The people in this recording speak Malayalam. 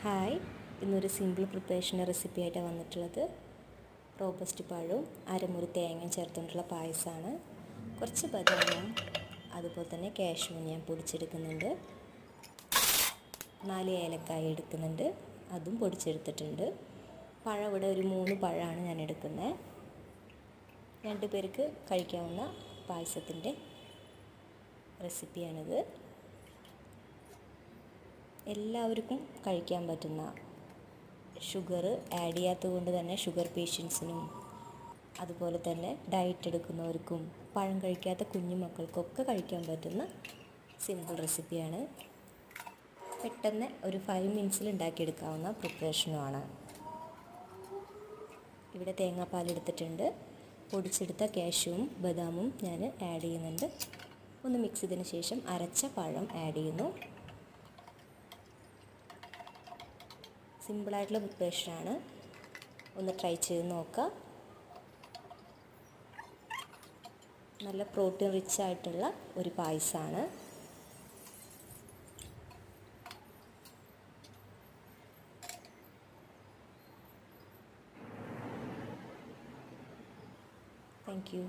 ഹായ്, ഇന്നൊരു സിമ്പിൾ പ്രിപ്പറേഷൻ റെസിപ്പി ആയിട്ട് വന്നിട്ടുള്ളത് റോബസ്റ്റ് പഴവും അരമുറി തേങ്ങയും ചേർത്തുകൊണ്ടുള്ള പായസമാണ്. കുറച്ച് ബദാമും അതുപോലെ തന്നെ കാഷ്യൂവും ഞാൻ പൊടിച്ചെടുക്കുന്നുണ്ട്. 4 ഏലക്കായ എടുക്കുന്നുണ്ട്, അതും പൊടിച്ചെടുത്തിട്ടുണ്ട്. പഴം ഇവിടെ ഒരു 3 പഴമാണ് ഞാൻ എടുക്കുന്നത്. 2 പേർക്ക് കഴിക്കാവുന്ന പായസത്തിൻ്റെ റെസിപ്പിയാണിത്. എല്ലാവർക്കും കഴിക്കാൻ പറ്റുന്ന, ഷുഗർ ആഡ് ചെയ്യാത്തത് കൊണ്ട് തന്നെ ഷുഗർ പേഷ്യൻസിനും അതുപോലെ തന്നെ ഡയറ്റ് എടുക്കുന്നവർക്കും പഴം കഴിക്കാത്ത കുഞ്ഞു മക്കൾക്കൊക്കെ കഴിക്കാൻ പറ്റുന്ന സിമ്പിൾ റെസിപ്പിയാണ്. പെട്ടെന്ന് ഒരു 5 മിനിറ്റ്സിൽ ഉണ്ടാക്കിയെടുക്കാവുന്ന പ്രിപ്പറേഷനുമാണ്. ഇവിടെ തേങ്ങാപ്പാൽ എടുത്തിട്ടുണ്ട്. പൊടിച്ചെടുത്ത കാഷ്യൂവും ബദാമും ഞാൻ ആഡ് ചെയ്യുന്നുണ്ട്. ഒന്ന് മിക്സ് ചെയ്തതിന് ശേഷം അരച്ച പഴം ആഡ് ചെയ്യുന്നു. സിമ്പിളായിട്ടുള്ള പ്രിപ്പറേഷനാണ്, ഒന്ന് ട്രൈ ചെയ്ത് നോക്കുക. നല്ല പ്രോട്ടീൻ റിച്ച് ആയിട്ടുള്ള ഒരു പായസമാണ്. Thank U.